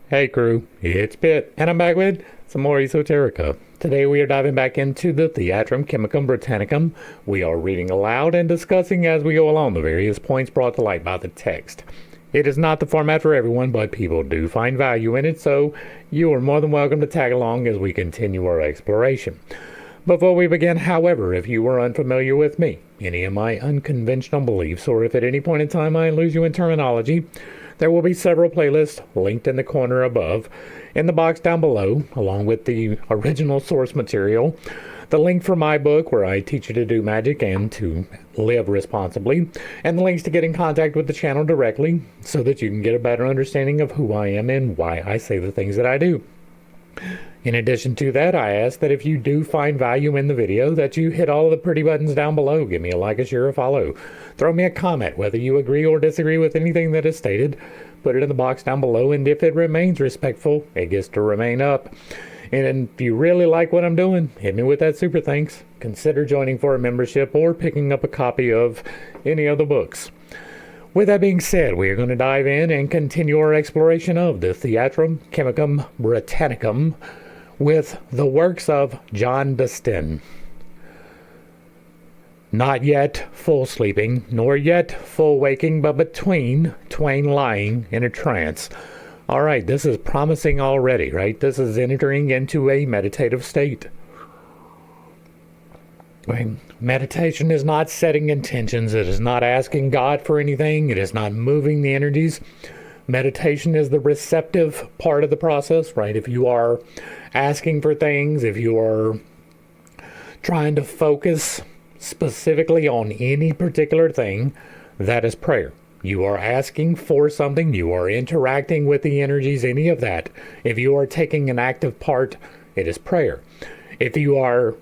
Hey crew, it's Pitt, and I'm back with some more Esoterica. Today we are diving back into the Theatrum Chemicum Britannicum. We are reading aloud and discussing as we go along the various points brought to light by the text. It is not the format for everyone, but people do find value in it, so you are more than welcome to tag along as we continue our exploration. Before we begin, however, if you are unfamiliar with me, any of my unconventional beliefs, or if at any point in time I lose you in terminology, there will be several playlists linked in the corner above, in the box down below, along with the original source material, the link for my book where I teach you to do magic and to live responsibly, and the links to get in contact with the channel directly so that you can get a better understanding of who I am and why I say the things that I do. In addition to that, I ask that if you do find value in the video, that you hit all of the pretty buttons down below. Give me a like, a share, a follow. Throw me a comment, whether you agree or disagree with anything that is stated. Put it in the box down below, and if it remains respectful, it gets to remain up. And if you really like what I'm doing, hit me with that super thanks. Consider joining for a membership or picking up a copy of any of the books. With that being said, we are going to dive in and continue our exploration of the Theatrum Chemicum Britannicum with the works of John Dastin. Not yet full sleeping, nor yet full waking, but between twain lying in a trance. All right, this is promising already, right? This is entering into a meditative state. Meditation is not setting intentions. It is not asking God for anything. It is not moving the energies. Meditation is the receptive part of the process, right? If you are asking for things, if you are trying to focus specifically on any particular thing, that is prayer. You are asking for something, you are interacting with the energies, any of that. If you are taking an active part, it is prayer. If you are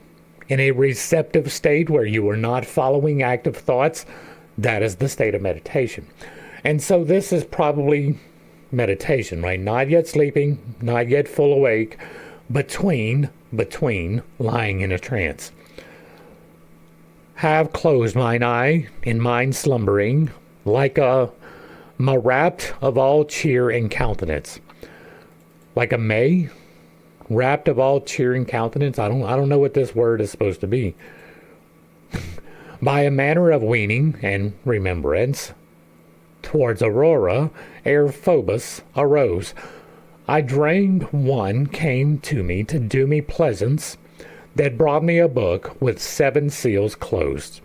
in a receptive state where you are not following active thoughts, that is the state of meditation. And so this is probably meditation, right? Not yet sleeping, not yet full awake, between lying in a trance. Have closed mine eye, in mine slumbering, like a wrapped of all cheer and countenance. Like a May, wrapped of all cheer and countenance. I don't know what this word is supposed to be. By a manner of weaning and remembrance, towards Aurora, ere Phobos arose, I dreamed one came to me to do me pleasance, that brought me a book with 7 seals closed.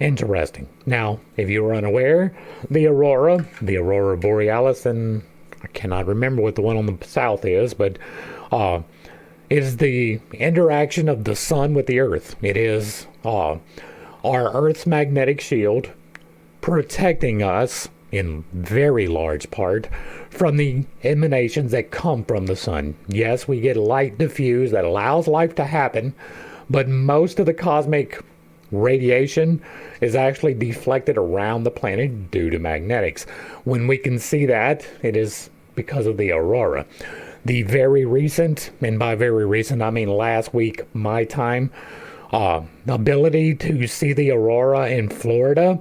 Interesting. Now, if you were unaware, the Aurora Borealis, and I cannot remember what the one on the south is, but is the interaction of the sun with the earth. It is our Earth's magnetic shield protecting us in very large part from the emanations that come from the sun. Yes, we get light diffused that allows life to happen, but most of the cosmic radiation is actually deflected around the planet due to magnetics. When we can see that, it is because of the aurora. The very recent, and by very recent I mean last week my time, ability to see the aurora in Florida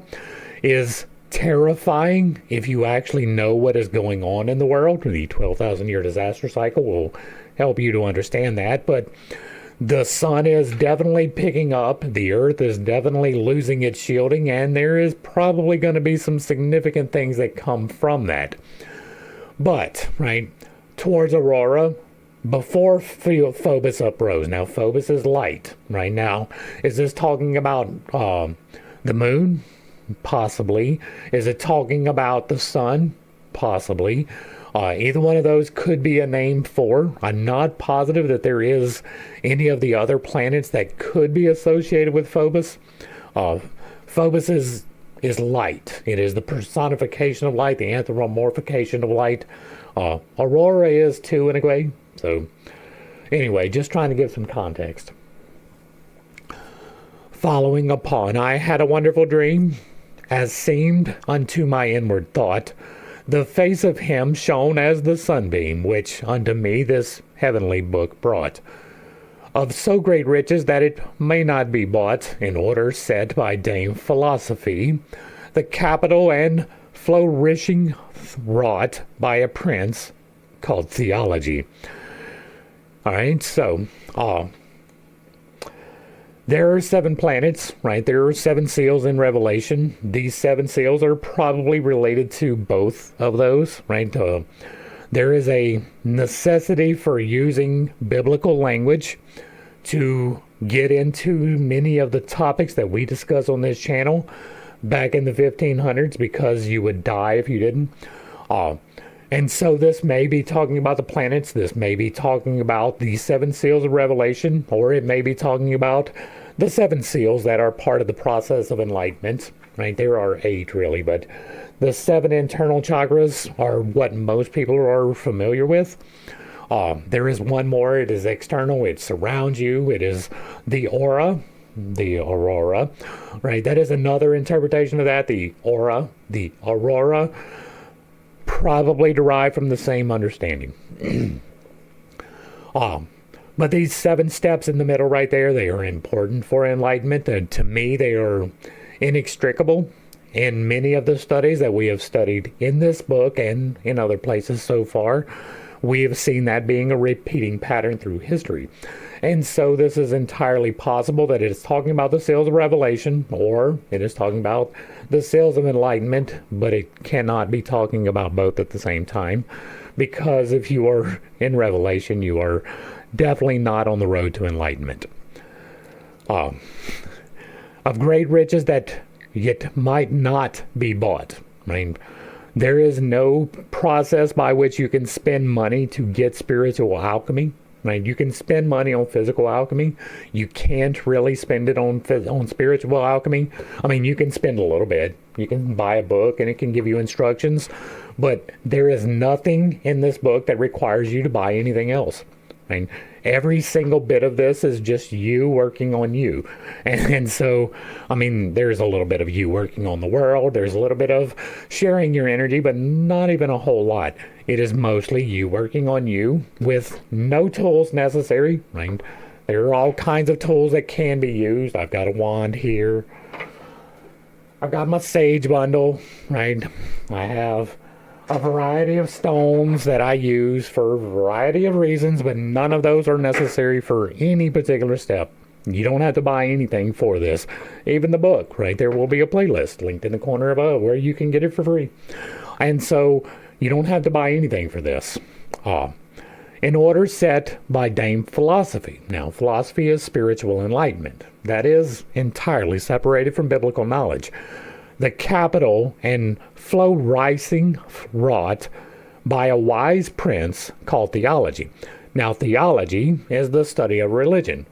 is terrifying if you actually know what is going on in the world. The 12,000 year disaster cycle will help you to understand that, but the sun is definitely picking up, the earth is definitely losing its shielding, and there is probably going to be some significant things that come from that. But, right, towards Aurora, before Phobos uprose. Now, Phobos is light, right? Now, is this talking about the moon? Possibly. Is it talking about the sun? Possibly. Either one of those could be a name for. I'm not positive that there is any of the other planets that could be associated with Phobos. Phobos is light. It is the personification of light, the anthropomorphication of light. Aurora is too, in a way. So, anyway, just trying to give some context. Following upon, I had a wonderful dream, as seemed unto my inward thought, the face of him shone as the sunbeam, which unto me this heavenly book brought, of so great riches that it may not be bought, in order set by Dame Philosophy, the capital and flourishing wrought by a prince called theology. All right, so there are 7 planets, right? There are 7 seals in Revelation. These 7 seals are probably related to both of those, right? There is a necessity for using biblical language to get into many of the topics that we discuss on this channel back in the 1500s, because you would die if you didn't. And so this may be talking about the planets, this may be talking about the 7 seals of Revelation, or it may be talking about the 7 seals that are part of the process of enlightenment, right? There are 8 really, but the 7 internal chakras are what most people are familiar with. There is one more. It is external. It surrounds you. It is the aura, the aurora, right? That is another interpretation of that. The aura, the aurora, probably derived from the same understanding. But these 7 steps in the middle right there, they are important for enlightenment. And to me, they are inextricable. In many of the studies that we have studied in this book and in other places so far, we have seen that being a repeating pattern through history. And so this is entirely possible that it is talking about the seals of Revelation, or it is talking about the seals of enlightenment, but it cannot be talking about both at the same time, because if you are in Revelation, you are definitely not on the road to enlightenment. Of great riches that yet might not be bought. I mean, there is no process by which you can spend money to get spiritual alchemy. Right? You can spend money on physical alchemy. You can't really spend it on spiritual alchemy. I mean, you can spend a little bit. You can buy a book and it can give you instructions, but there is nothing in this book that requires you to buy anything else. I mean, every single bit of this is just you working on you. And so, I mean, there's a little bit of you working on the world. There's a little bit of sharing your energy, but not even a whole lot. It is mostly you working on you with no tools necessary. Right? There are all kinds of tools that can be used. I've got a wand here. I've got my sage bundle, right? I have a variety of stones that I use for a variety of reasons, but none of those are necessary for any particular step. You don't have to buy anything for this. Even the book, right? There will be a playlist linked in the corner above where you can get it for free. And so you don't have to buy anything for this. In order set by Dame Philosophy. Now, philosophy is spiritual enlightenment. That is entirely separated from biblical knowledge. The capital and flow rising wrought by a wise prince called theology. Now, theology is the study of religion.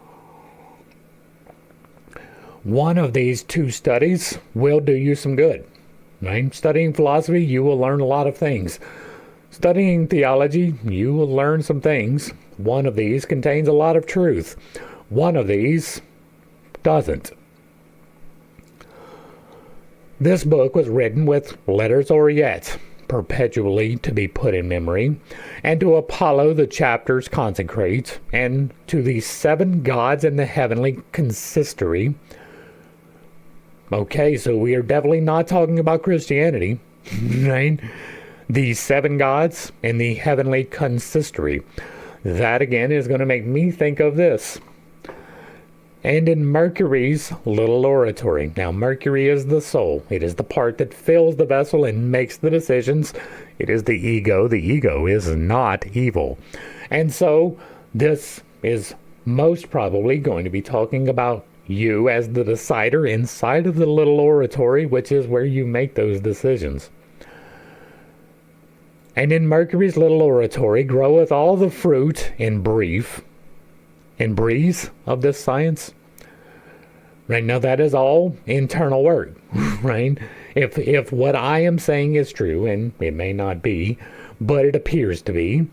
One of these 2 studies will do you some good. Right? Studying philosophy, you will learn a lot of things. Studying theology, you will learn some things. One of these contains a lot of truth. One of these doesn't. This book was written with letters aureate, perpetually to be put in memory, and to Apollo the chapters consecrate, and to the 7 gods in the heavenly consistory. Okay, so we are definitely not talking about Christianity, right? The 7 gods in the heavenly consistory. That again is going to make me think of this. And in Mercury's little oratory. Now, Mercury is the soul. It is the part that fills the vessel and makes the decisions. It is the ego. The ego is not evil. And so, this is most probably going to be talking about you as the decider inside of the little oratory, which is where you make those decisions. And in Mercury's little oratory groweth all the fruit in brief, in breeze of this science. Right now, that is all internal work, right? If what I am saying is true, and it may not be, but it appears to be,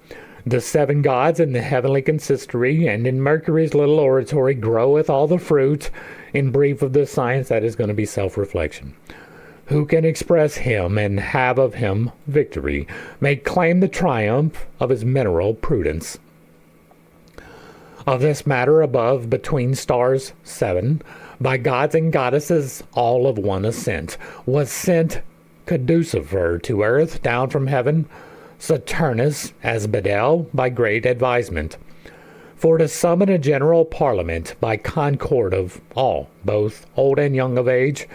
the 7 gods in the heavenly consistory and in Mercury's little oratory groweth all the fruit in brief of this science, that is going to be self-reflection. Who can express him and have of him victory, may claim the triumph of his mineral prudence. Of this matter above between stars 7, by gods and goddesses all of one ascent, was sent Caducifer to earth down from heaven, Saturnus as Bedel by great advisement, for to summon a general parliament by concord of all, both old and young of age,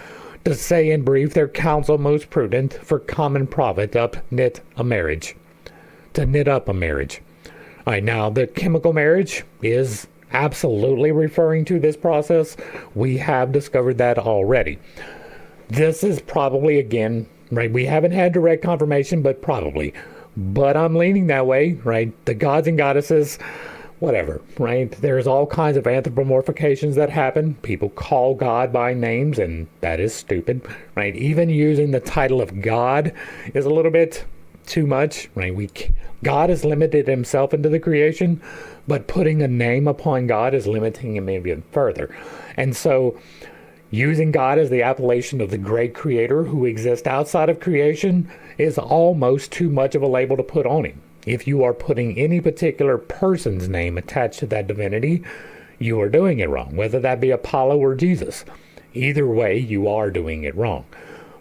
to say in brief their counsel most prudent for common profit to knit up a marriage. All right, now the chemical marriage is absolutely referring to this process. We have discovered that already. This is probably, again, right, we haven't had direct confirmation, but probably. But I'm leaning that way, right? The gods and goddesses, whatever, right? There's all kinds of anthropomorphications that happen. People call God by names, and that is stupid, right? Even using the title of God is a little bit too much, right? God has limited himself into the creation, but putting a name upon God is limiting him even further. And so using God as the appellation of the great creator who exists outside of creation is almost too much of a label to put on him. If you are putting any particular person's name attached to that divinity, you are doing it wrong, whether that be Apollo or Jesus. Either way, you are doing it wrong.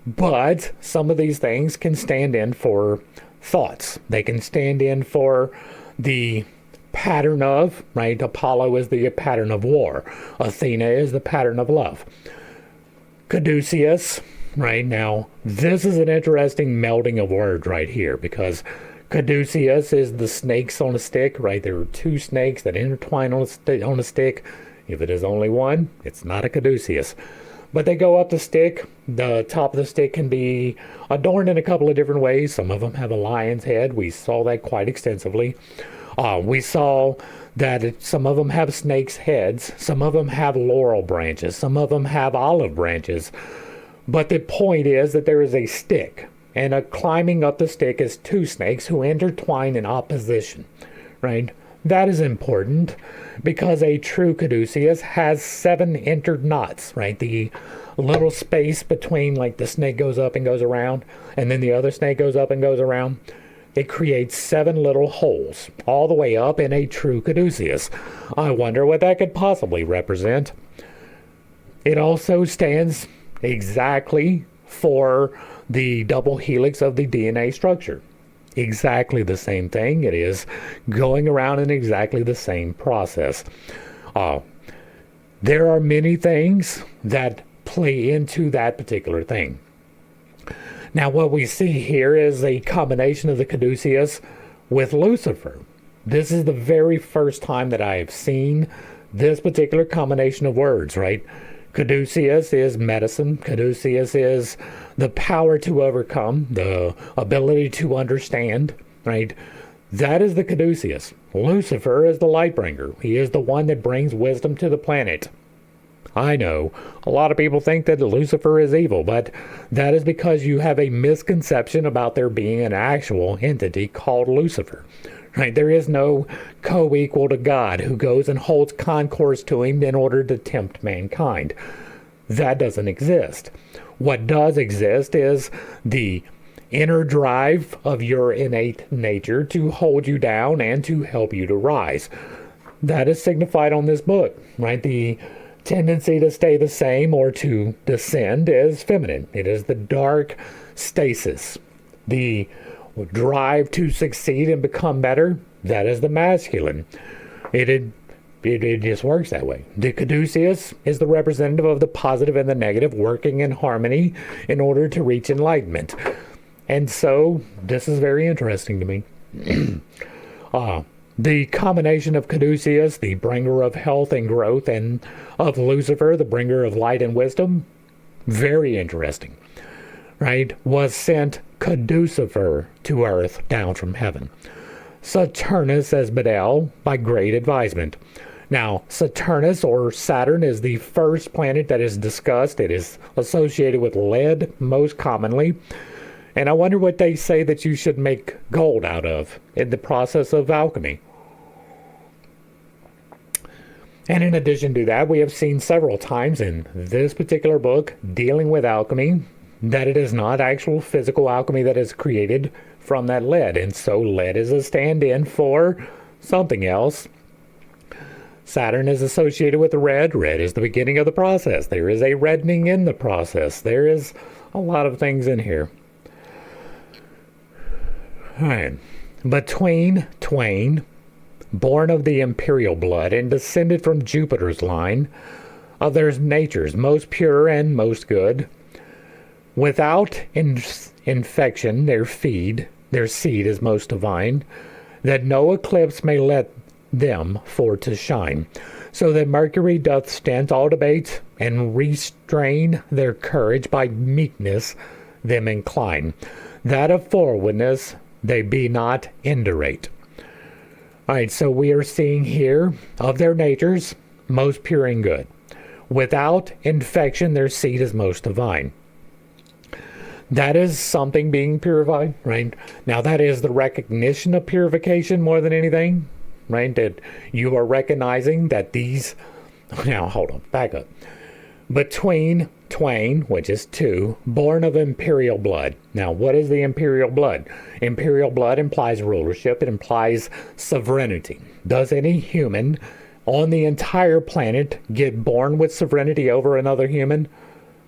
But some of these things can stand in for thoughts. They can stand in for the pattern of, right? Apollo is the pattern of war. Athena is the pattern of love. Caduceus, right? Now, this is an interesting melding of words right here, because Caduceus is the snakes on a stick, right? There are two snakes that intertwine on a stick. If it is only one, it's not a Caduceus. But they go up the stick. The top of the stick can be adorned in a couple of different ways. Some of them have a lion's head. We saw that quite extensively. We saw that some of them have snakes' heads. Some of them have laurel branches. Some of them have olive branches. But the point is that there is a stick. And climbing up the stick is two snakes who intertwine in opposition, right? That is important because a true caduceus has 7 entered knots, right? The little space between, like, the snake goes up and goes around, and then the other snake goes up and goes around. It creates 7 little holes all the way up in a true caduceus. I wonder what that could possibly represent. It also stands exactly for the double helix of the DNA structure. Exactly the same thing. It is going around in exactly the same process. There are many things that play into that particular thing. Now, what we see here is a combination of the caduceus with Lucifer. This is the very first time that I have seen this particular combination of words, right? Caduceus is medicine. Caduceus is the power to overcome, the ability to understand, right? That is the caduceus. Lucifer is the light bringer. He is the one that brings wisdom to the planet. I know a lot of people think that Lucifer is evil, but that is because you have a misconception about there being an actual entity called Lucifer. Right? There is no co-equal to God who goes and holds concourse to him in order to tempt mankind. That doesn't exist. What does exist is the inner drive of your innate nature to hold you down and to help you to rise. That is signified on this book, right? The tendency to stay the same or to descend is feminine. It is the dark stasis. The drive to succeed and become better, that is the masculine. It just works that way. The caduceus is the representative of the positive and the negative working in harmony in order to reach enlightenment. And so this is very interesting to me. The combination of caduceus, the bringer of health and growth, and of Lucifer, the bringer of light and wisdom, very interesting, right? Was sent caducifer to earth down from heaven. Saturnus as Bedel by great advisement. Now, Saturnus or Saturn is the first planet that is discussed. It is associated with lead most commonly. And I wonder what they say that you should make gold out of in the process of alchemy. And in addition to that, we have seen several times in this particular book dealing with alchemy that it is not actual physical alchemy that is created from that lead. And so lead is a stand-in for something else. Saturn is associated with the red. Red is the beginning of the process. There is a reddening in the process. There is a lot of things in here. Alright. Between twain, born of the imperial blood and descended from Jupiter's line, of their natures most pure and most good, without infection their seed is most divine, that no eclipse may let them for to shine, so that Mercury doth stint all debates, and restrain their courage by meekness them incline, that of forwardness they be not indurate. Alright, so we are seeing here, of their natures, most pure and good. Without infection, their seed is most divine. That is something being purified, right? Now, that is the recognition of purification more than anything, right? That you are recognizing that these... Now, hold on, back up. Between twain, which is two, born of imperial blood. Now, what is the imperial blood? Imperial blood implies rulership. It implies sovereignty. Does any human on the entire planet get born with sovereignty over another human?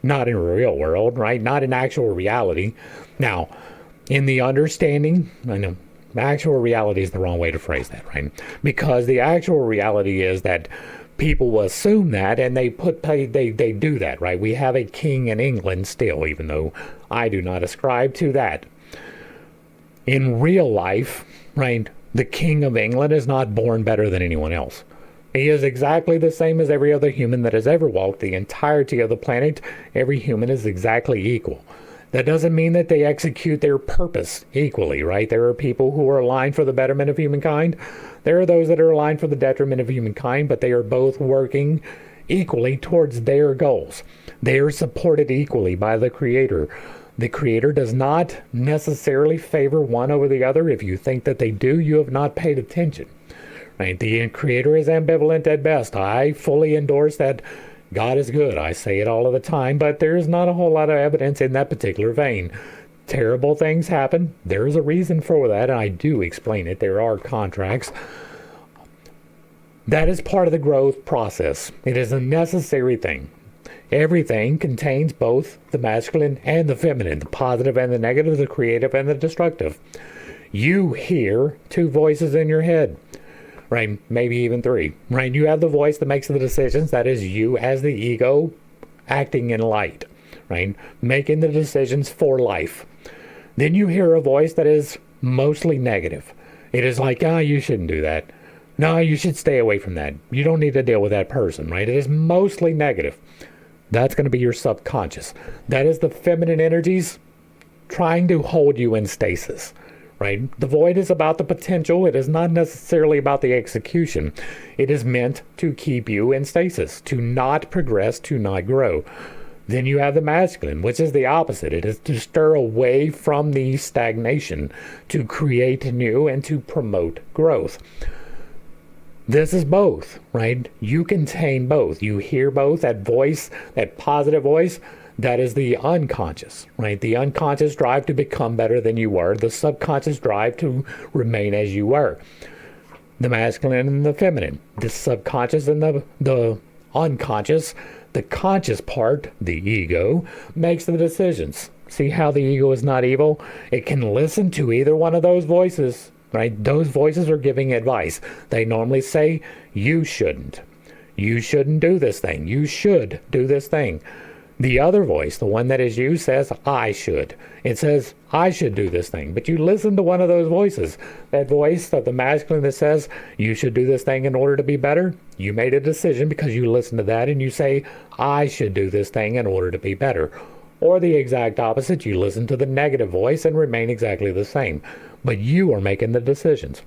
Not in the real world, right? Not in actual reality. Now, in the understanding, I know actual reality is the wrong way to phrase that, right? Because the actual reality is that people will assume that, and they do that, right? We have a king in England still, even though I do not ascribe to that. In real life, right, the king of England is not born better than anyone else. He is exactly the same as every other human that has ever walked the entirety of the planet. Every human is exactly equal. That doesn't mean that they execute their purpose equally, right? There are people who are aligned for the betterment of humankind. There are those that are aligned for the detriment of humankind, but they are both working equally towards their goals. They are supported equally by the Creator. The Creator does not necessarily favor one over the other. If you think that they do, you have not paid attention. Right? The Creator is ambivalent at best. I fully endorse that God is good. I say it all of the time, but there's not a whole lot of evidence in that particular vein. Terrible things happen. There's a reason for that, and I do explain it. There are contracts. That is part of the growth process. It is a necessary thing. Everything contains both the masculine and the feminine, the positive and the negative, the creative and the destructive. You hear two voices in your head. Right, maybe even three, right? You have the voice that makes the decisions. That is you as the ego acting in light, right? Making the decisions for life. Then you hear a voice that is mostly negative. It is like, you shouldn't do that. No, you should stay away from that. You don't need to deal with that person, right? It is mostly negative. That's going to be your subconscious. That is the feminine energies trying to hold you in stasis. Right? The void is about the potential. It is not necessarily about the execution. It is meant to keep you in stasis, to not progress, to not grow. Then you have the masculine, which is the opposite. It is to stir away from the stagnation, to create new and to promote growth. This is both, right? You contain both. You hear both. That voice, that positive voice, that is the unconscious, right? The unconscious drive to become better than you were. The subconscious drive to remain as you were. The masculine and the feminine. The subconscious and the unconscious. The conscious part, the ego, makes the decisions. See how the ego is not evil? It can listen to either one of those voices, right? Those voices are giving advice. They normally say, you shouldn't. You shouldn't do this thing. You should do this thing. The other voice, the one that is you, says, I should. It says, I should do this thing. But you listen to one of those voices. That voice of the masculine that says, you should do this thing in order to be better. You made a decision because you listen to that and you say, I should do this thing in order to be better. Or the exact opposite, you listen to the negative voice and remain exactly the same. But you are making the decisions.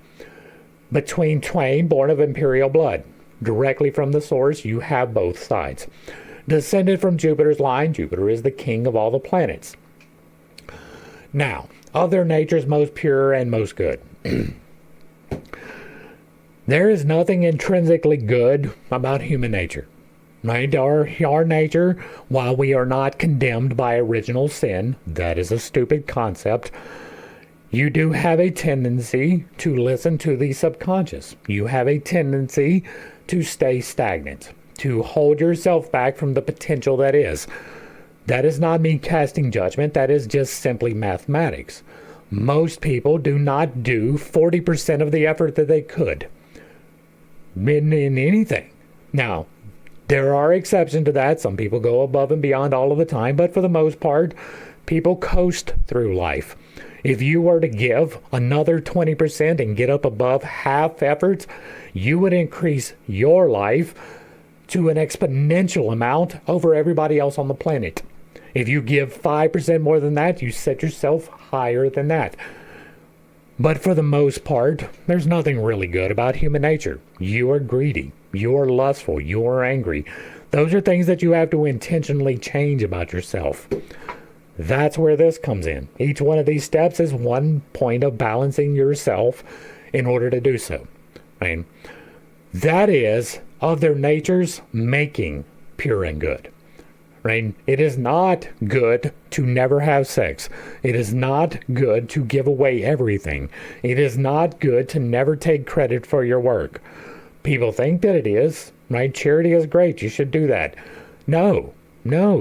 Between twain, born of imperial blood. Directly from the source, you have both sides. Descended from Jupiter's line, Jupiter is the king of all the planets. Now, of their natures most pure and most good. There is nothing intrinsically good about human nature. Right? Our nature, while we are not condemned by original sin, that is a stupid concept, you do have a tendency to listen to the subconscious. You have a tendency to stay stagnant, to hold yourself back from the potential that is. That is not me casting judgment. That is just simply mathematics. Most people do not do 40% of the effort that they could in anything. Now, there are exceptions to that. Some people go above and beyond all of the time, but for the most part, people coast through life. If you were to give another 20% and get up above half efforts, you would increase your life to an exponential amount over everybody else on the planet. If you give 5% more than that, you set yourself higher than that. But for the most part, there's nothing really good about human nature. You are greedy. You are lustful. You are angry. Those are things that you have to intentionally change about yourself. That's where this comes in. Each one of these steps is one point of balancing yourself in order to do so. Right? That is, of their natures, making pure and good. Right? It is not good to never have sex. It is not good to give away everything. It is not good to never take credit for your work. People think that it is, right? Charity is great. You should do that. No,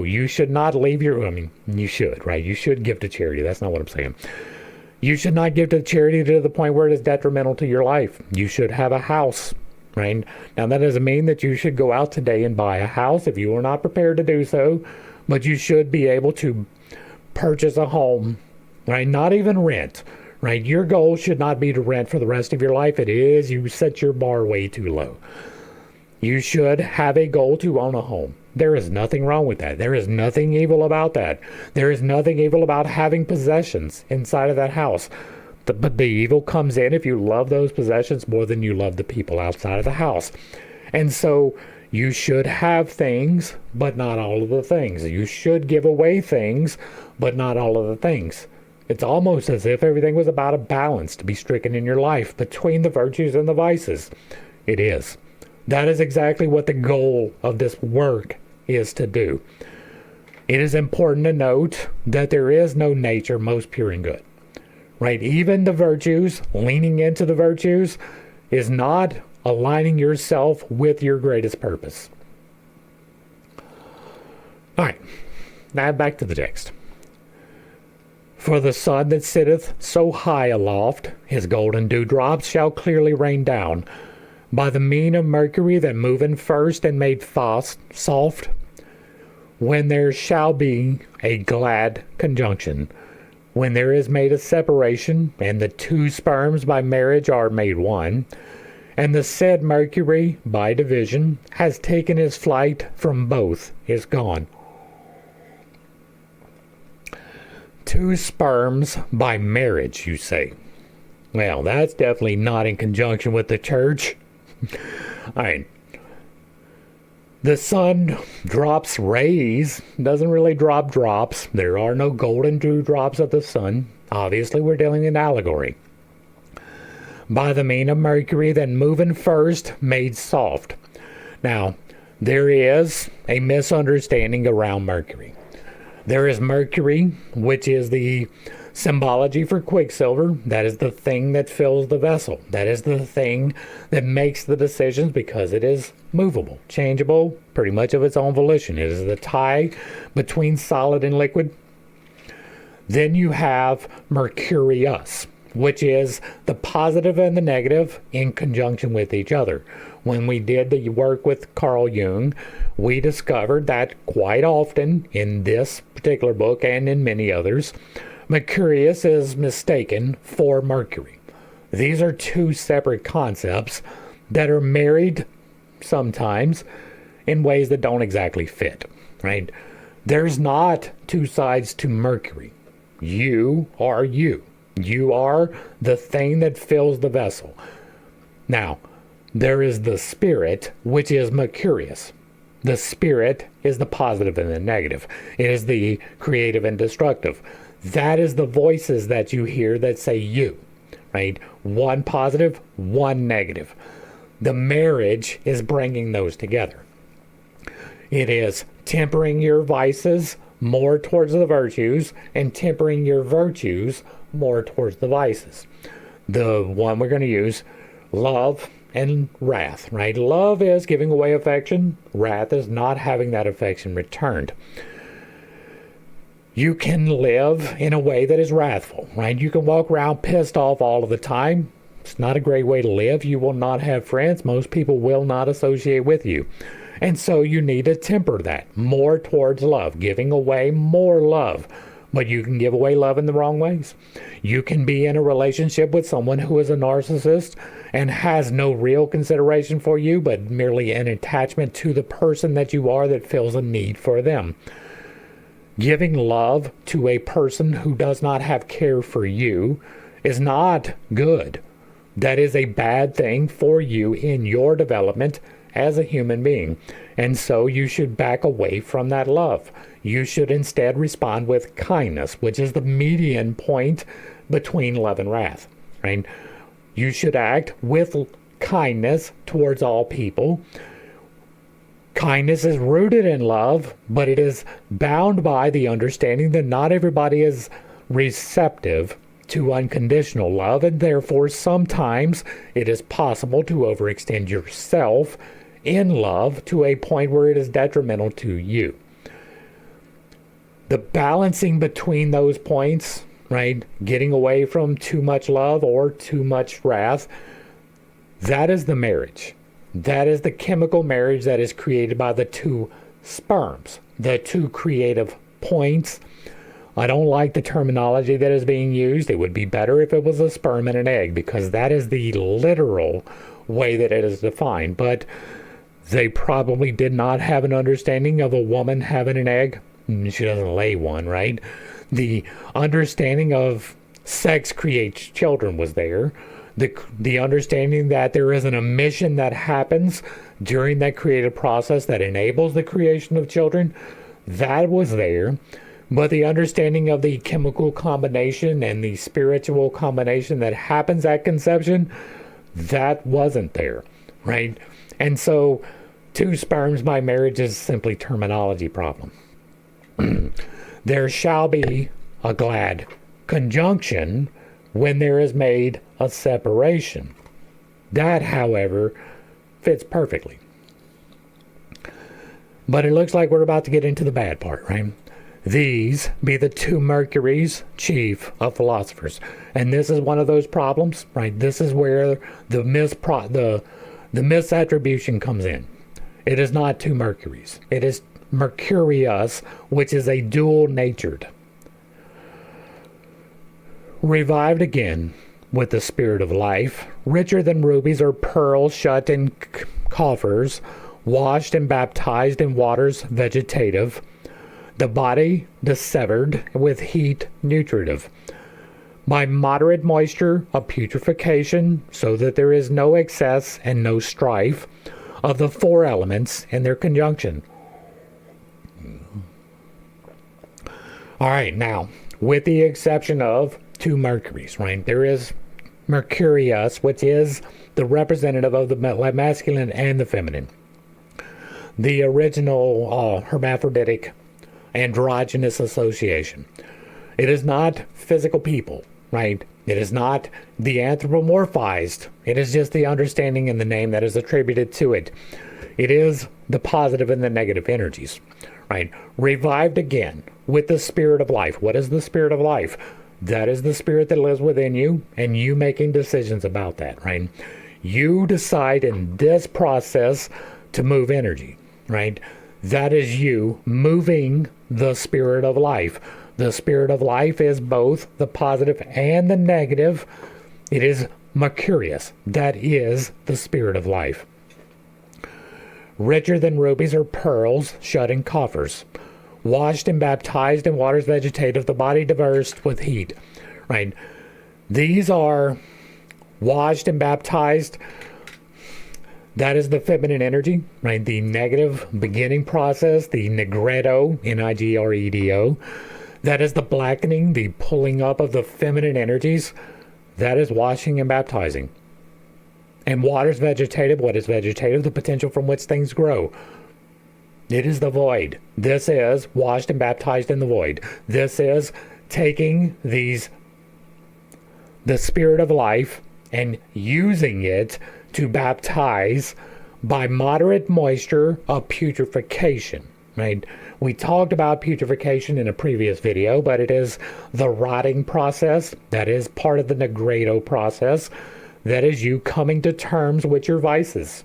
you should not leave you should, right? You should give to charity. That's not what I'm saying. You should not give to charity to the point where it is detrimental to your life. You should have a house. Right? Now, that doesn't mean that you should go out today and buy a house if you are not prepared to do so, but you should be able to purchase a home, right? Not even rent, right? Your goal should not be to rent for the rest of your life. It is, you set your bar way too low. You should have a goal to own a home. There is nothing wrong with that. There is nothing evil about that. There is nothing evil about having possessions inside of that house. But the evil comes in if you love those possessions more than you love the people outside of the house. And so you should have things, but not all of the things. You should give away things, but not all of the things. It's almost as if everything was about a balance to be stricken in your life between the virtues and the vices. It is. That is exactly what the goal of this work is to do. It is important to note that there is no nature most pure and good. Right? Even the virtues, leaning into the virtues, is not aligning yourself with your greatest purpose. All right. Now back to the text. For the sun that sitteth so high aloft, his golden dewdrops shall clearly rain down. By the mean of Mercury that moving first and made soft, when there shall be a glad conjunction, when there is made a separation, and the two sperms by marriage are made one, and the said Mercury by division has taken his flight from both, is gone. Two sperms by marriage, you say? Well, that's definitely not in conjunction with the church. All right. The sun drops rays, doesn't really drop drops. There are no golden dewdrops of the sun. Obviously, we're dealing in allegory. By the mean of Mercury, then moving first, made soft. Now, there is a misunderstanding around Mercury. There is Mercury, which is the symbology for quicksilver. That is the thing that fills the vessel. That is the thing that makes the decisions because it is movable, changeable, pretty much of its own volition. It is the tie between solid and liquid. Then you have Mercurius, which is the positive and the negative in conjunction with each other. When we did the work with Carl Jung, we discovered that quite often in this particular book and in many others, Mercurius is mistaken for Mercury. These are two separate concepts that are married sometimes in ways that don't exactly fit, right? There's not two sides to Mercury. You are you. You are the thing that fills the vessel. Now, there is the spirit, which is Mercurius. The spirit is the positive and the negative. It is the creative and destructive. That is the voices that you hear that say you, right? One positive, one negative. The marriage is bringing those together. It is tempering your vices more towards the virtues and tempering your virtues more towards the vices. The one we're going to use, love and wrath, right? Love is giving away affection. Wrath is not having that affection returned. You can live in a way that is wrathful, right? You can walk around pissed off all of the time. It's not a great way to live. You will not have friends. Most people will not associate with you. And so you need to temper that more towards love, giving away more love. But you can give away love in the wrong ways. You can be in a relationship with someone who is a narcissist and has no real consideration for you, but merely an attachment to the person that you are that feels a need for them. Giving love to a person who does not have care for you is not good. That is a bad thing for you in your development as a human being. And so you should back away from that love. You should instead respond with kindness, which is the median point between love and wrath, right? You should act with kindness towards all people. Kindness is rooted in love, but it is bound by the understanding that not everybody is receptive to unconditional love, and therefore sometimes it is possible to overextend yourself in love to a point where it is detrimental to you. The balancing between those points, right, getting away from too much love or too much wrath, that is the marriage. That is the chemical marriage that is created by the two sperms, the two creative points. I don't like the terminology that is being used. It would be better if it was a sperm and an egg, because that is the literal way that it is defined. But they probably did not have an understanding of a woman having an egg. She doesn't lay one, right? The understanding of sex creates children was there. The understanding that there is an emission that happens during that creative process that enables the creation of children, that was there. But the understanding of the chemical combination and the spiritual combination that happens at conception, that wasn't there, right? And so two sperms by marriage is simply terminology problem. There shall be a glad conjunction when there is made a separation. That, however, fits perfectly. But it looks like we're about to get into the bad part, right? These be the two Mercuries, chief of philosophers. And this is one of those problems, right? This is where the misattribution comes in. It is not two Mercuries. It is Mercurius, which is a dual-natured. Revived again with the spirit of life, richer than rubies or pearls shut in coffers, washed and baptized in waters vegetative, the body dissevered with heat nutritive. By moderate moisture of putrefaction, so that there is no excess and no strife of the four elements in their conjunction. All right, now, with the exception of two Mercuries, right? There is Mercurius, which is the representative of the masculine and the feminine. The original hermaphroditic androgynous association. It is not physical people, right? It is not the anthropomorphized. It is just the understanding and the name that is attributed to it. It is the positive and the negative energies, right? Revived again with the spirit of life. What is the spirit of life? That is the spirit that lives within you, and you making decisions about that, right? You decide in this process to move energy, right? That is you moving the spirit of life. The spirit of life is both the positive and the negative. It is Mercurius. That is the spirit of life. Richer than rubies or pearls shut in coffers. Washed and baptized in waters vegetative, the body diverse with heat. Right? These are washed and baptized. That is the feminine energy, right? The negative beginning process, the nigredo, Nigredo. That is the blackening, the pulling up of the feminine energies. That is washing and baptizing. And water's vegetative. What is vegetative? The potential from which things grow. It is the void. This is washed and baptized in the void. This is taking the spirit of life and using it to baptize by moderate moisture of putrefaction. right? We talked about putrefaction in a previous video, but it is the rotting process. That is part of the nigredo process. That is you coming to terms with your vices.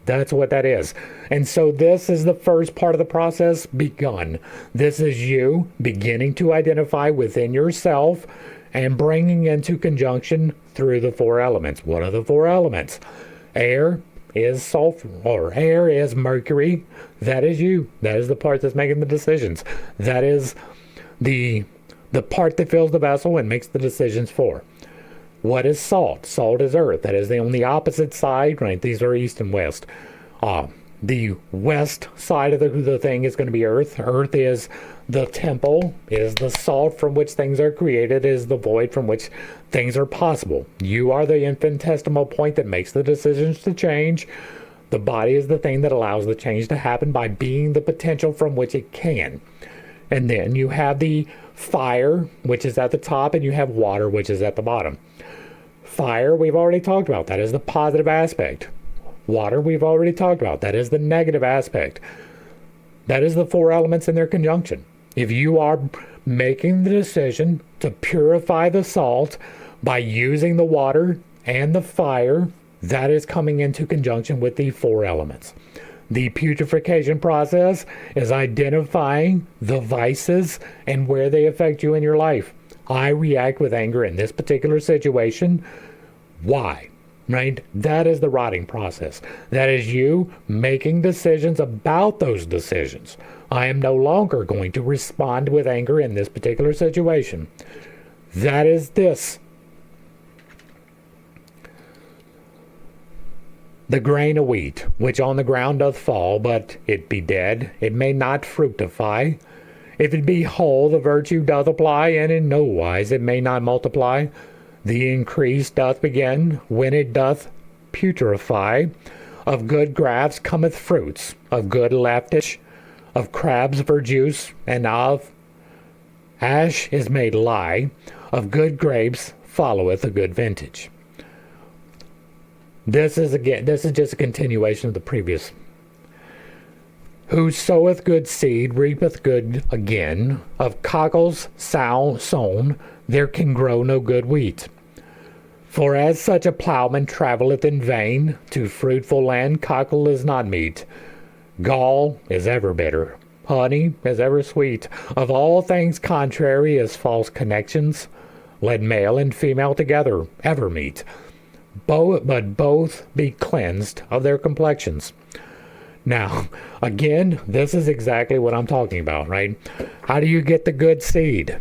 That's what that is. And so this is the first part of the process begun. This is you beginning to identify within yourself and bringing into conjunction through the four elements. What are the four elements? Air is sulfur, or air is mercury. That is you. That is the part that's making the decisions. That is the part that fills the vessel and makes the decisions for. What is salt? Salt is earth. That is on the opposite side, right? These are east and west. The west side of the thing is going to be earth. Earth is the temple, is the salt from which things are created, is the void from which things are possible. You are the infinitesimal point that makes the decisions to change. The body is the thing that allows the change to happen by being the potential from which it can. And then you have the fire, which is at the top, and you have water, which is at the bottom. Fire, we've already talked about. That is the positive aspect. Water, we've already talked about. That is the negative aspect. That is the four elements in their conjunction. If you are making the decision to purify the salt by using the water and the fire, that is coming into conjunction with the four elements. The putrefaction process is identifying the vices and where they affect you in your life. I react with anger in this particular situation. Why? Right? That is the rotting process. That is you making decisions about those decisions. I am no longer going to respond with anger in this particular situation. That is this. The grain of wheat, which on the ground doth fall, but it be dead, it may not fructify. If it be whole, the virtue doth apply, and in no wise it may not multiply. The increase doth begin when it doth putrefy. Of good grafts cometh fruits, of good leftish, of crabs verjuice, and of ash is made lye. Of good grapes followeth a good vintage. This is just a continuation of the previous. Who soweth good seed reapeth good again. Of cockles sown there can grow no good wheat. For as such a plowman travelleth in vain, to fruitful land cockle is not meat. Gall is ever bitter, honey is ever sweet. Of all things contrary is false connections. Let male and female together ever meet. But both be cleansed of their complexions. Now, again, this is exactly what I'm talking about, right? How do you get the good seed?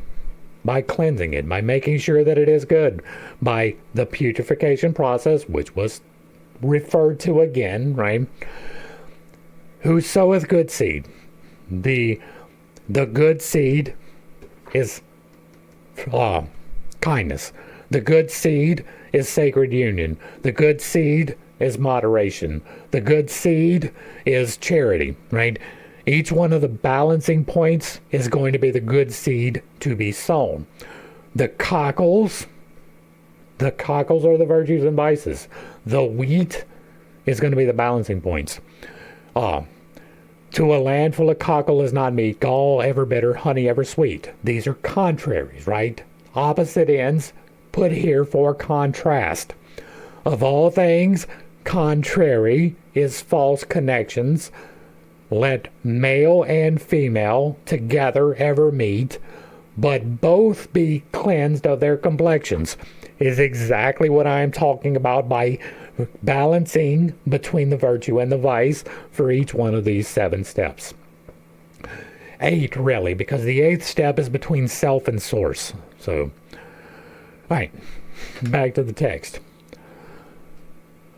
By cleansing it, by making sure that it is good, by the putrefaction process, which was referred to again, right? Who soweth good seed? The good seed is kindness. The good seed is sacred union. The good seed is moderation. The good seed is charity, right? Each one of the balancing points is going to be the good seed to be sown. The cockles are the virtues and vices. The wheat is going to be the balancing points. To a land full of cockle is not meat, gall ever bitter, honey ever sweet. These are contraries, right? Opposite ends put here for contrast. Of all things, contrary is false connections. Let male and female together ever meet, but both be cleansed of their complexions, is exactly what I am talking about by balancing between the virtue and the vice for each one of these 7 steps. 8, really, because the 8th step is between self and source. So, all right, back to the text.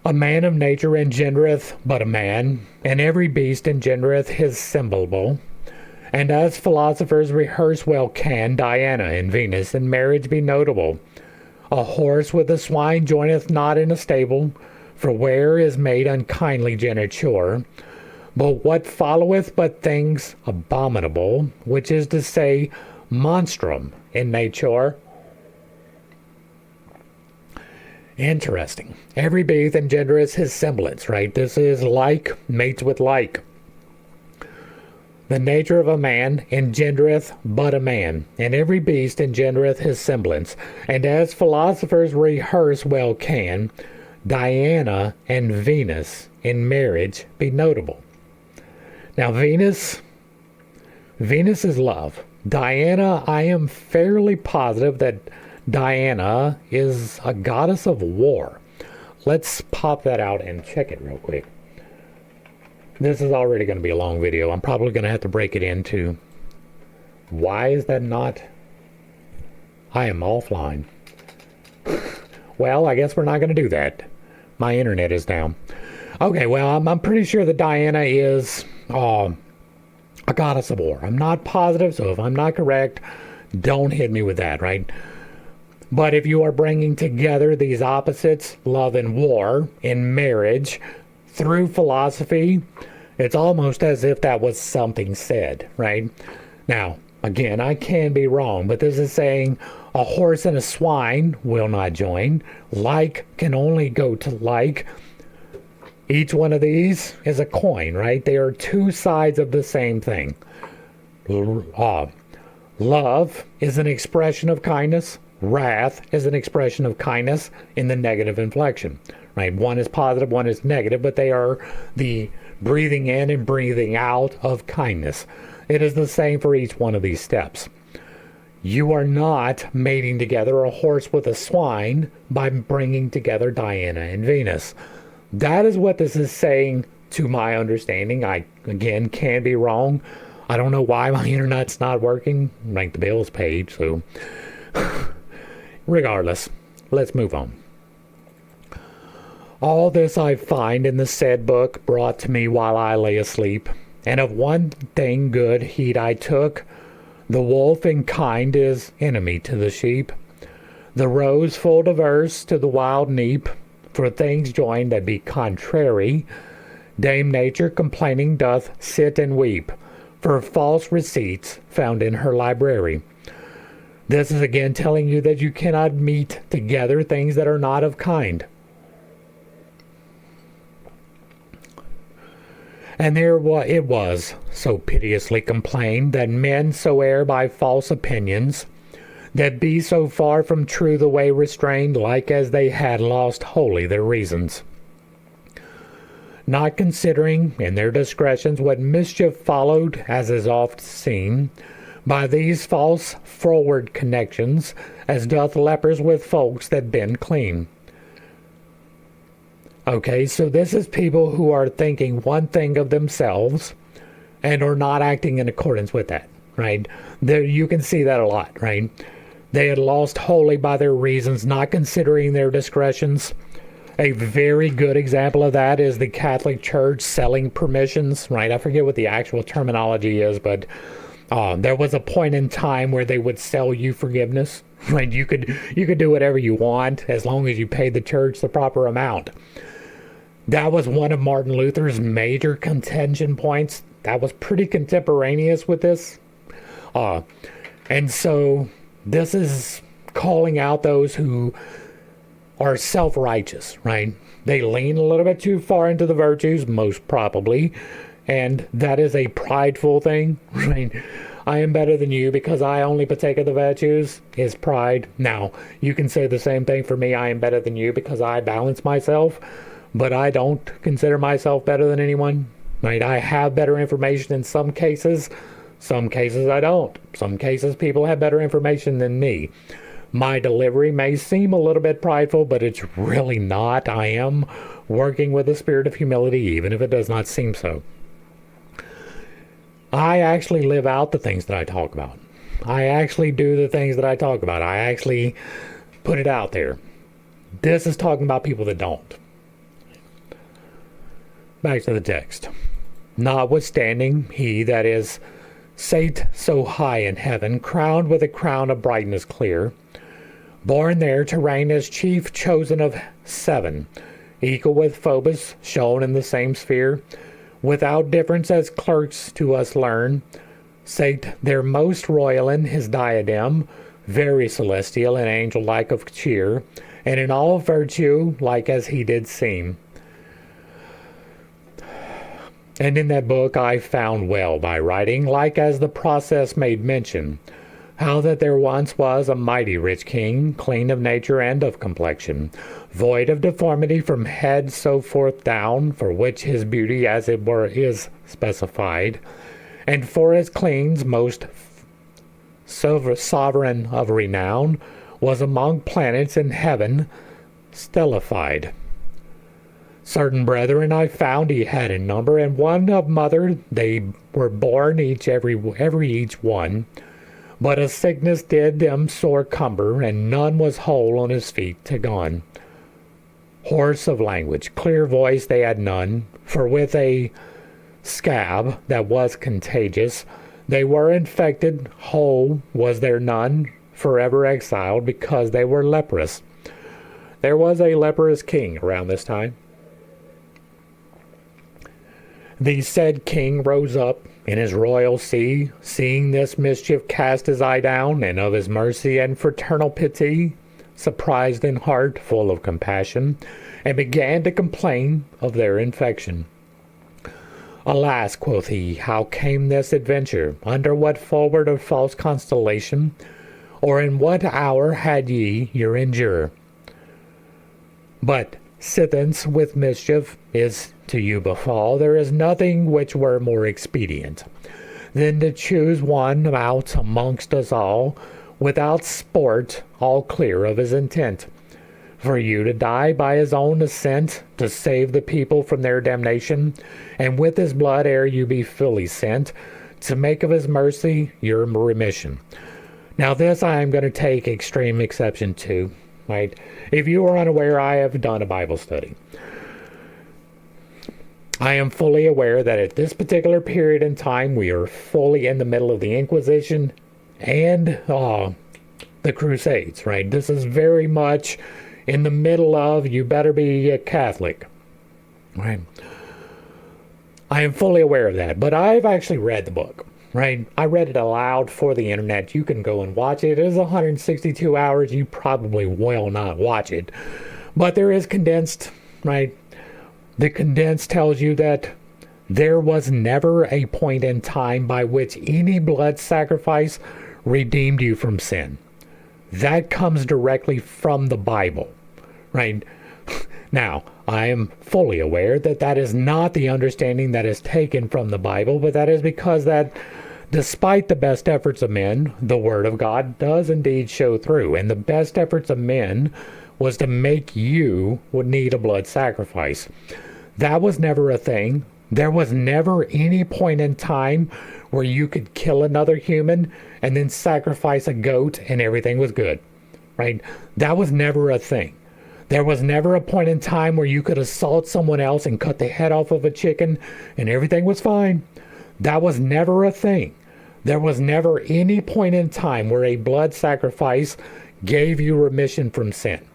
A man of nature engendereth but a man, and every beast engendereth his semblable. And as philosophers rehearse well can Diana and Venus in marriage be notable. A horse with a swine joineth not in a stable, for where is made unkindly geniture. But what followeth but things abominable, which is to say, monstrum in nature. Interesting. Every beast engendereth his semblance, right? This is like mates with like. The nature of a man engendereth but a man, and every beast engendereth his semblance. And as philosophers rehearse well can, Diana and Venus in marriage be notable. Now Venus is love. Diana, I am fairly positive that Diana is a goddess of war. Let's pop that out and check it real quick. This is already going to be a long video. I'm probably going to have to break it into. Why is that not? I am offline. Well, I guess we're not going to do that. My internet is down. Okay, well, I'm pretty sure that Diana is a goddess of war. I'm not positive, so if I'm not correct, don't hit me with that, right? But if you are bringing together these opposites, love and war, in marriage, through philosophy, it's almost as if that was something said, right? Now, again, I can be wrong, but this is saying a horse and a swine will not join. Like can only go to like. Each one of these is a coin, right? They are two sides of the same thing. Love is an expression of kindness. Wrath is an expression of kindness in the negative inflection, right? One is positive, one is negative, but they are the breathing in and breathing out of kindness. It is the same for each one of these steps. You are not mating together a horse with a swine by bringing together Diana and Venus. That is what this is saying to my understanding. I, again, can be wrong. I don't know why my internet's not working, like the bills paid, so regardless, let's move on. All this I find in the said book brought to me while I lay asleep, and of one thing good heed I took. The wolf in kind is enemy to the sheep, the rose full diverse to the wild neep, for things joined that be contrary. Dame Nature complaining doth sit and weep, for false receipts found in her library. This is again telling you that you cannot meet together things that are not of kind. And there it was, so piteously complained, that men so err by false opinions, that be so far from true the way restrained, like as they had lost wholly their reasons. Not considering in their discretions what mischief followed, as is oft seen, by these false froward connections, as doth lepers with folks that been clean. Okay, so this is people who are thinking one thing of themselves and are not acting in accordance with that, right? There, you can see that a lot, right? They had lost wholly by their reasons, not considering their discretions. A very good example of that is the Catholic Church selling permissions, right? I forget what the actual terminology is, but there was a point in time where they would sell you forgiveness, right? You could do whatever you want as long as you paid the church the proper amount. That was one of Martin Luther's major contention points. That was pretty contemporaneous with this. And so this is calling out those who are self-righteous, right? They lean a little bit too far into the virtues, most probably. And that is a prideful thing, right? I am better than you because I only partake of the virtues is pride. Now, you can say the same thing for me. I am better than you because I balance myself. But I don't consider myself better than anyone, right? I have better information in some cases I don't. Some cases people have better information than me. My delivery may seem a little bit prideful, but it's really not. I am working with a spirit of humility, even if it does not seem so. I actually live out the things that I talk about. I actually do the things that I talk about. I actually put it out there. This is talking about people that don't. Back to the text. Notwithstanding, he that is sate so high in heaven, crowned with a crown of brightness clear, born there to reign as chief chosen of seven, equal with Phobos, shown in the same sphere, without difference as clerks to us learn, sate there most royal in his diadem, very celestial and angel-like of cheer, and in all virtue like as he did seem. And in that book I found well by writing, like as the process made mention, how that there once was a mighty rich king, clean of nature and of complexion, void of deformity from head so forth down, for which his beauty as it were is specified, and for his cleans most sovereign of renown, was among planets in heaven stellified. Certain brethren I found he had in number, and one of mother they were born every each one. But a sickness did them sore cumber, and none was whole on his feet to gone. Hoarse of language, clear voice they had none, for with a scab that was contagious, they were infected, whole was there none, forever exiled, because they were leprous. There was a leprous king around this time. The said king rose up in his royal see, seeing this mischief cast his eye down, and of his mercy and fraternal pity, surprised in heart, full of compassion, and began to complain of their infection. Alas, quoth he, how came this adventure? Under what forward or false constellation? Or in what hour had ye your injure? But sithence with mischief is to you befall, there is nothing which were more expedient than to choose one out amongst us all, without sport, all clear of his intent, for you to die by his own assent, to save the people from their damnation, and with his blood ere you be fully sent, to make of his mercy your remission. Now this I am going to take extreme exception to, right? If you are unaware, I have done a Bible study. I am fully aware that at this particular period in time, we are fully in the middle of the Inquisition and the Crusades, right? This is very much in the middle of, you better be a Catholic, right? I am fully aware of that, but I've actually read the book, right? I read it aloud for the internet. You can go and watch it. It is 162 hours. You probably will not watch it, but there is condensed, right? The condensed tells you that there was never a point in time by which any blood sacrifice redeemed you from sin. That comes directly from the Bible, right? Now, I am fully aware that that is not the understanding that is taken from the Bible, but that is because that despite the best efforts of men, the Word of God does indeed show through. And the best efforts of men was to make you would need a blood sacrifice. That was never a thing. There was never any point in time where you could kill another human and then sacrifice a goat and everything was good, right? That was never a thing. There was never a point in time where you could assault someone else and cut the head off of a chicken and everything was fine. That was never a thing. There was never any point in time where a blood sacrifice gave you remission from sin.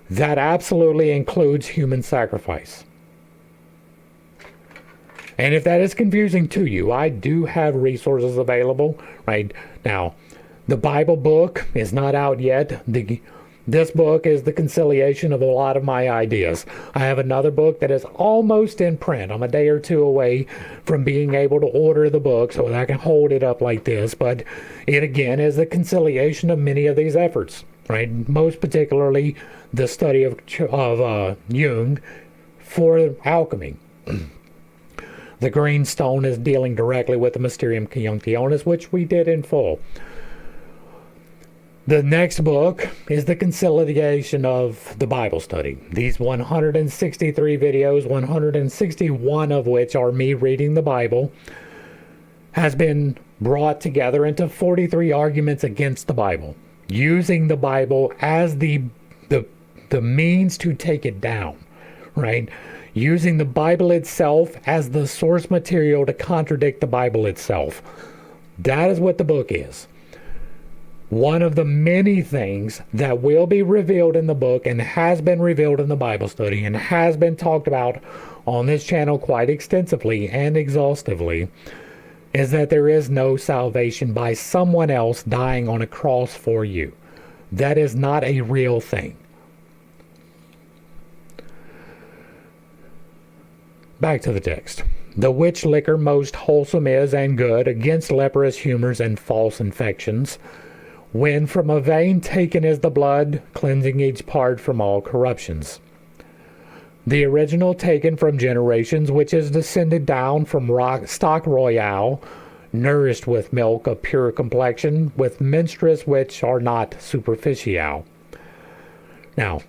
That absolutely includes human sacrifice. And if that is confusing to you, I do have resources available right now. The Bible book is not out yet. This book is the conciliation of a lot of my ideas. I have another book that is almost in print. I'm a day or two away from being able to order the book so that I can hold it up like this. But it again is the conciliation of many of these efforts, right? Most particularly the study of Jung for alchemy. The green stone is dealing directly with the Mysterium Conjunctionis, which we did in full. The next book is the conciliation of the Bible study. These 163 videos, 161 of which are me reading the Bible, has been brought together into 43 arguments against the Bible, using the Bible as the means to take it down, right? Using the Bible itself as the source material to contradict the Bible itself. That is what the book is. One of the many things that will be revealed in the book and has been revealed in the Bible study and has been talked about on this channel quite extensively and exhaustively is that there is no salvation by someone else dying on a cross for you. That is not a real thing. back to the text. The which liquor most wholesome is and good against leprous humors and false infections, when from a vein taken is the blood, cleansing each part from all corruptions. The original taken from generations, which is descended down from stock royal, nourished with milk of pure complexion, with menstrues which are not superficial. Now,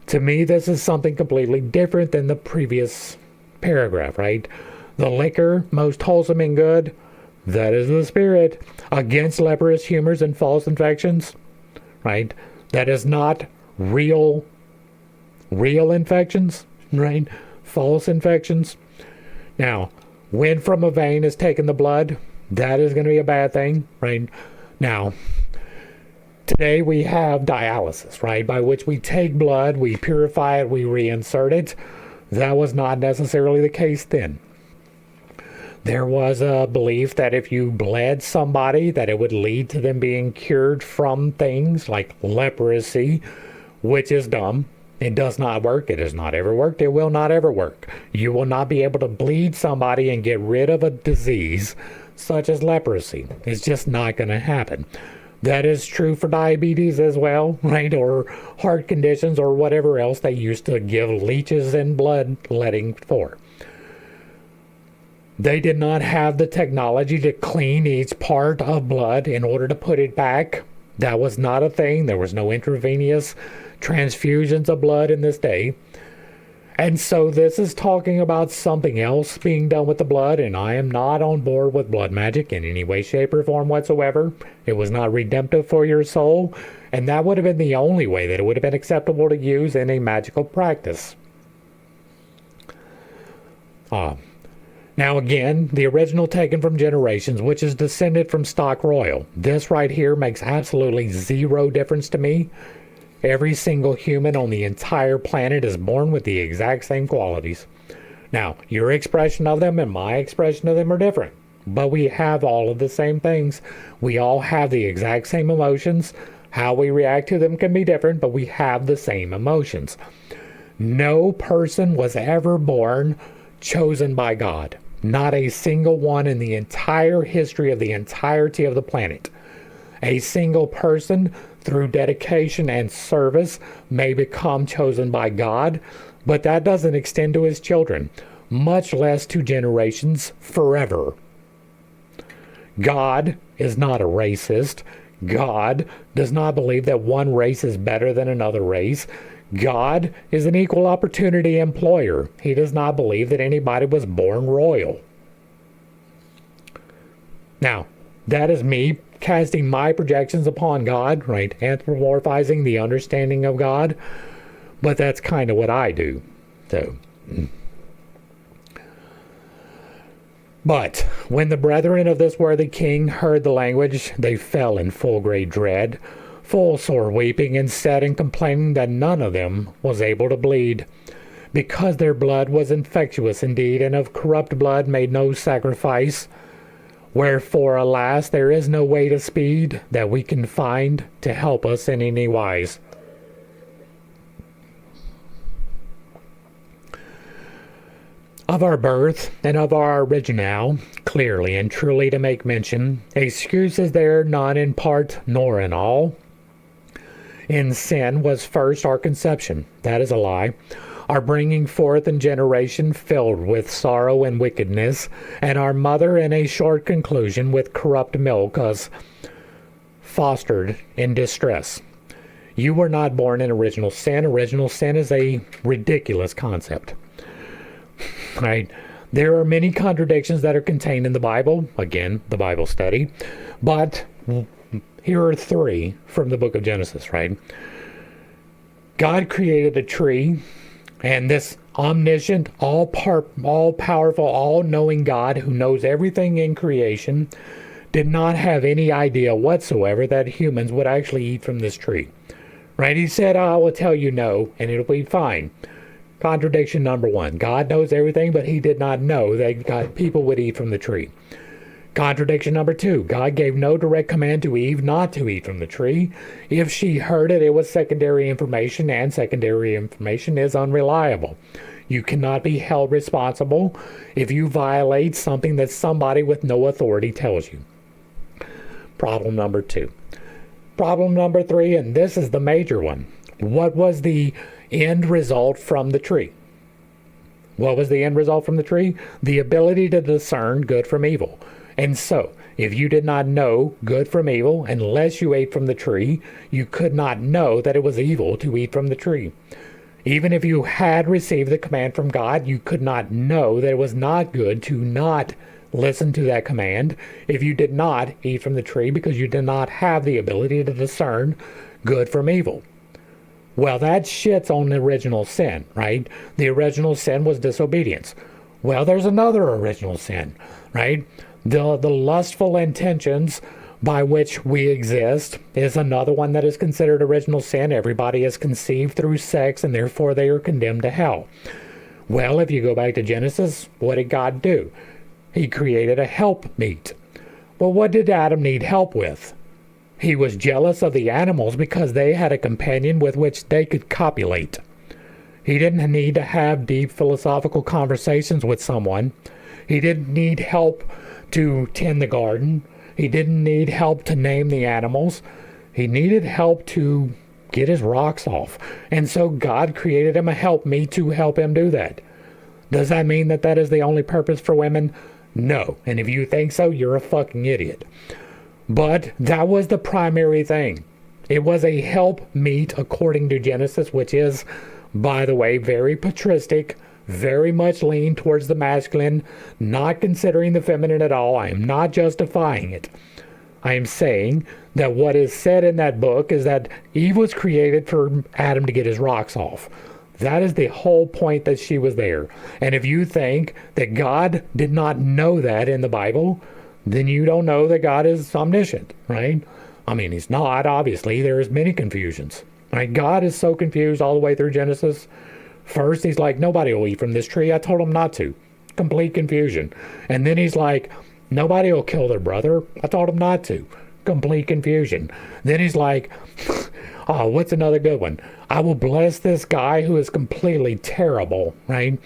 to me, this is something completely different than the previous paragraph, right? The liquor, most wholesome and good, that is the Spirit, against leprous humors and false infections, right? That is not real infections, right? False infections. Now, when from a vein is taken the blood, that is going to be a bad thing, right? Now, today we have dialysis, right? By which we take blood, we purify it, we reinsert it. That was not necessarily the case then. There was a belief that if you bled somebody, that it would lead to them being cured from things like leprosy, which is dumb. It does not work. It has not ever worked. It will not ever work. You will not be able to bleed somebody and get rid of a disease such as leprosy. It's just not going to happen. That is true for diabetes as well, right? Or heart conditions or whatever else they used to give leeches and bloodletting for. They did not have the technology to clean each part of blood in order to put it back. That was not a thing. There was no intravenous transfusions of blood in this day. And so this is talking about something else being done with the blood, and I am not on board with blood magic in any way, shape, or form whatsoever. It was not redemptive for your soul, and that would have been the only way that it would have been acceptable to use in a magical practice. Now again, the original taken from generations, which is descended from stock royal. This right here makes absolutely zero difference to me. Every single human on the entire planet is born with the exact same qualities. Now, your expression of them and my expression of them are different, but we have all of the same things. We all have the exact same emotions. How we react to them can be different, but we have the same emotions. No person was ever born chosen by God. Not a single one in the entire history of the entirety of the planet. A single person, through dedication and service, may become chosen by God, but that doesn't extend to his children, much less to generations forever. God is not a racist. God does not believe that one race is better than another race. God is an equal opportunity employer. He does not believe that anybody was born royal. Now, that is me casting my projections upon God, right? Anthropomorphizing the understanding of God. But that's kind of what I do. So, but when the brethren of this worthy king heard the language, they fell in full great dread, full sore weeping, and said and complaining that none of them was able to bleed, because their blood was infectious indeed, and of corrupt blood made no sacrifice. Wherefore, alas, there is no way to speed that we can find to help us in any wise. Of our birth and of our original, clearly and truly to make mention, excuse is there none in part nor in all. In sin was first our conception, that is a lie. Our bringing forth in generation filled with sorrow and wickedness, and our mother in a short conclusion with corrupt milk us fostered in distress. You were not born in original sin. Original sin is a ridiculous concept. Right? There are many contradictions that are contained in the Bible. Again, the Bible study. But here are three from the book of Genesis, right? God created a tree. And this omniscient, all-powerful, all-knowing God who knows everything in creation did not have any idea whatsoever that humans would actually eat from this tree. Right? He said, I will tell you no, and it'll be fine. Contradiction number one. God knows everything, but he did not know that people would eat from the tree. Contradiction number two. God gave no direct command to Eve not to eat from the tree. If she heard it, it was secondary information, and secondary information is unreliable. You cannot be held responsible if you violate something that somebody with no authority tells you. Problem number 2. Problem number 3, and this is the major one. What was the end result from the tree? What was the end result from the tree? The ability to discern good from evil. And so, if you did not know good from evil, unless you ate from the tree, you could not know that it was evil to eat from the tree. Even if you had received the command from God, you could not know that it was not good to not listen to that command if you did not eat from the tree, because you did not have the ability to discern good from evil. Well, that shits on the original sin, right? The original sin was disobedience. Well, there's another original sin, right? The lustful intentions by which we exist is another one that is considered original sin. Everybody is conceived through sex, and therefore they are condemned to hell. Well, if you go back to Genesis, what did God do? He created a helpmeet. Well, what did Adam need help with? He was jealous of the animals because they had a companion with which they could copulate. He didn't need to have deep philosophical conversations with someone. He didn't need help to tend the garden. He didn't need help to name the animals. He needed help to get his rocks off. And so God created him a helpmeet to help him do that. Does that mean that that is the only purpose for women? No. And if you think so, you're a fucking idiot. But that was the primary thing. It was a helpmeet according to Genesis, which is, by the way, very patristic, very much lean towards the masculine, not considering the feminine at all. I am not justifying it. I am saying that what is said in that book is that Eve was created for Adam to get his rocks off. That is the whole point, that she was there. And if you think that God did not know that in the Bible, then you don't know that God is omniscient, right? I mean, he's not, obviously. There's many confusions, right? God is so confused all the way through Genesis. First, he's like, nobody will eat from this tree. I told him not to. Complete confusion. And then he's like, nobody will kill their brother. I told him not to. Complete confusion. Then he's like, oh, what's another good one? I will bless this guy who is completely terrible, right?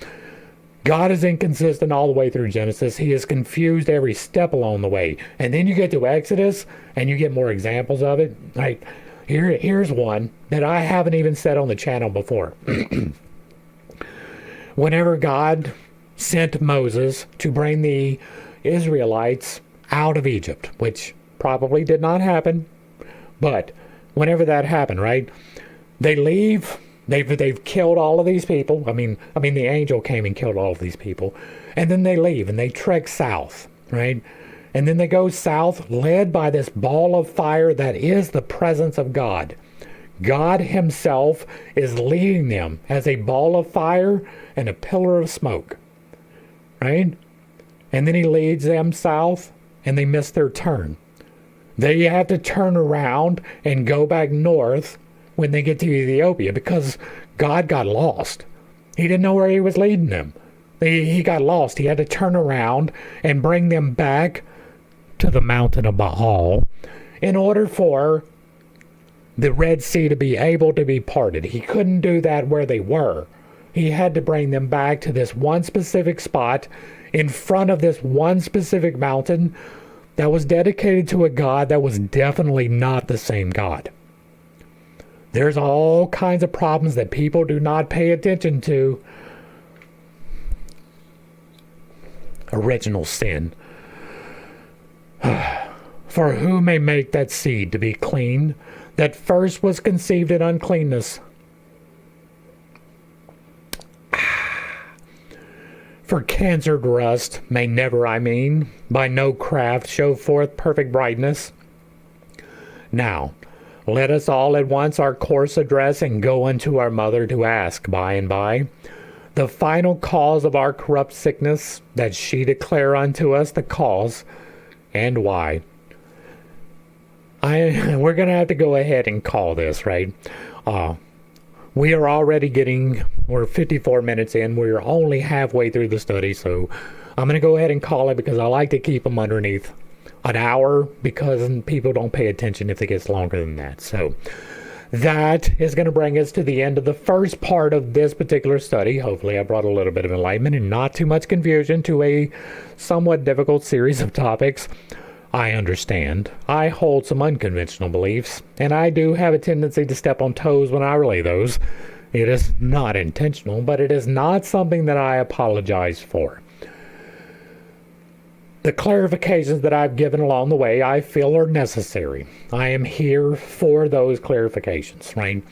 God is inconsistent all the way through Genesis. He is confused every step along the way. And then you get to Exodus, and you get more examples of it. Right? Here's one that I haven't even said on the channel before. Whenever God sent Moses to bring the Israelites out of Egypt, which probably did not happen, but whenever that happened, right? They leave. They've killed all of these people. I mean, the angel came and killed all of these people. And then they leave and they trek south, right? And then they go south led by this ball of fire that is the presence of God. God himself is leading them as a ball of fire and a pillar of smoke, right? And then he leads them south and they miss their turn. They have to turn around and go back north when they get to Ethiopia, because God got lost. He didn't know where he was leading them. He got lost. He had to turn around and bring them back to the mountain of Baal in order for the Red Sea to be able to be parted. He couldn't do that where they were. He had to bring them back to this one specific spot in front of this one specific mountain that was dedicated to a God that was definitely not the same God. There's all kinds of problems that people do not pay attention to. Original sin. For who may make that seed to be clean, that first was conceived in uncleanness? For cancered rust may never, by no craft show forth perfect brightness. Now, let us all at once our course address and go unto our mother to ask by and by the final cause of our corrupt sickness, that she declare unto us the cause and why. We're going to have to go ahead and call this, right? We are already we're 54 minutes in. We're only halfway through the study, so I'm going to go ahead and call it, because I like to keep them underneath an hour, because people don't pay attention if it gets longer than that. So that is going to bring us to the end of the first part of this particular study. Hopefully I brought a little bit of enlightenment and not too much confusion to a somewhat difficult series of topics. I understand. I hold some unconventional beliefs, and I do have a tendency to step on toes when I relay those. It is not intentional, but it is not something that I apologize for. The clarifications that I've given along the way, I feel are necessary. I am here for those clarifications, right?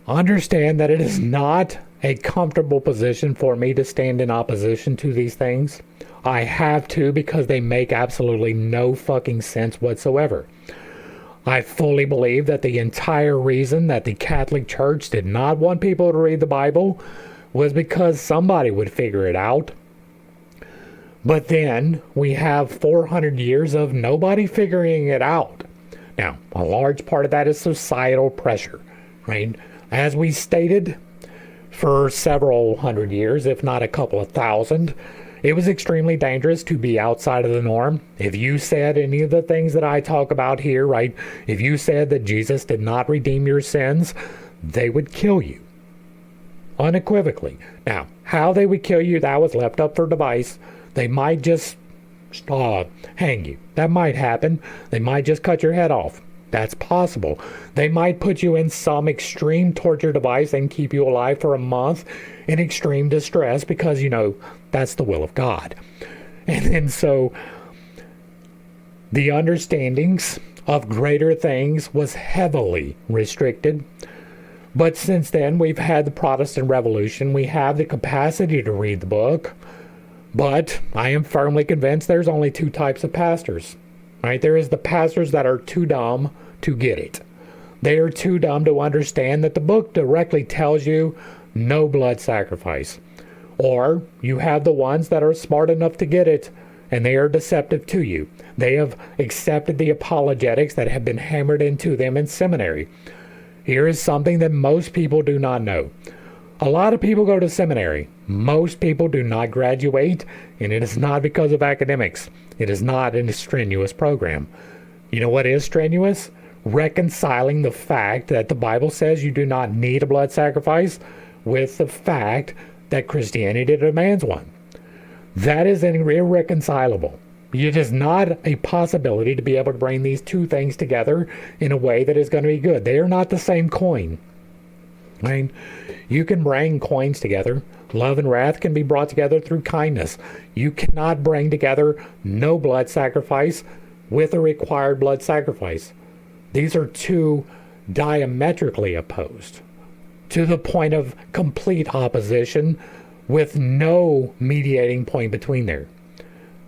Understand that it is not a comfortable position for me to stand in opposition to these things. I have to, because they make absolutely no fucking sense whatsoever. I fully believe that the entire reason that the Catholic Church did not want people to read the Bible was because somebody would figure it out. But then we have 400 years of nobody figuring it out. Now, a large part of that is societal pressure, right? As we stated, for several hundred years, if not a couple of thousand, it was extremely dangerous to be outside of the norm. If you said any of the things that I talk about here, right? If you said that Jesus did not redeem your sins, they would kill you. Unequivocally. Now, how they would kill you, that was left up for device. They might just hang you. That might happen. They might just cut your head off. That's possible. They might put you in some extreme torture device and keep you alive for a month in extreme distress because, that's the will of God. And then so the understandings of greater things was heavily restricted. But since then, we've had the Protestant Revolution. We have the capacity to read the book. But I am firmly convinced there's only two types of pastors, right? There is the pastors that are too dumb to get it. They are too dumb to understand that the book directly tells you no blood sacrifice. Or you have the ones that are smart enough to get it, and they are deceptive to you. They have accepted the apologetics that have been hammered into them in seminary. Here is something that most people do not know. A lot of people go to seminary. Most people do not graduate, and it is not because of academics. It is not a strenuous program. You know what is strenuous? Reconciling the fact that the Bible says you do not need a blood sacrifice with the fact that Christianity demands one. That is irreconcilable. It is not a possibility to be able to bring these two things together in a way that is going to be good. They are not the same coin. I mean, you can bring coins together. Love and wrath can be brought together through kindness. You cannot bring together no blood sacrifice with a required blood sacrifice. These are two diametrically opposed, to the point of complete opposition with no mediating point between there.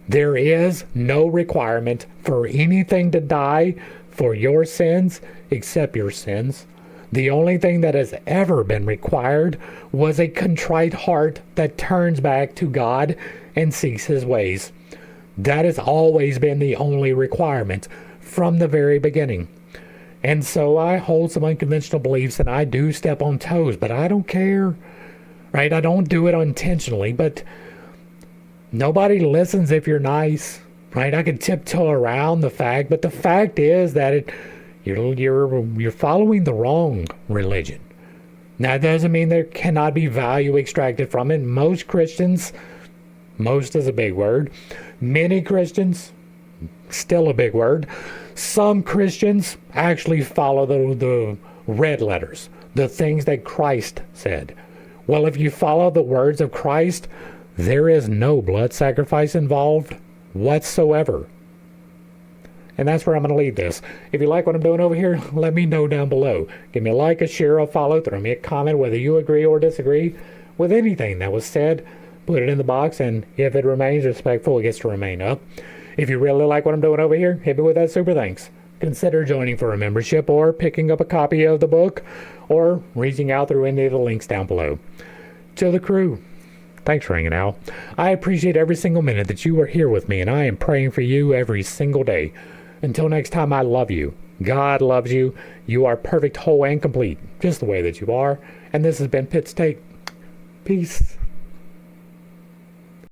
There is no requirement for anything to die for your sins except your sins. The only thing that has ever been required was a contrite heart that turns back to God and seeks his ways. That has always been the only requirement from the very beginning. And so I hold some unconventional beliefs and I do step on toes, but I don't care, right? I don't do it intentionally, but nobody listens if you're nice, right? I can tiptoe around the fact, but the fact is that you're following the wrong religion. Now, that doesn't mean there cannot be value extracted from it. Most Christians, most is a big word. Many Christians, still a big word. Some Christians actually follow the red letters, the things that Christ said. Well, if you follow the words of Christ, there is no blood sacrifice involved whatsoever. And that's where I'm going to leave this. If you like what I'm doing over here, let me know down below. Give me a like, a share, a follow, throw me a comment whether you agree or disagree with anything that was said. Put it in the box, and if it remains respectful, it gets to remain up. If you really like what I'm doing over here, hit me with that super thanks. Consider joining for a membership or picking up a copy of the book or reaching out through any of the links down below. To the crew, thanks for hanging out. I appreciate every single minute that you are here with me, and I am praying for you every single day. Until next time, I love you. God loves you. You are perfect, whole, and complete, just the way that you are. And this has been pittstake. Peace.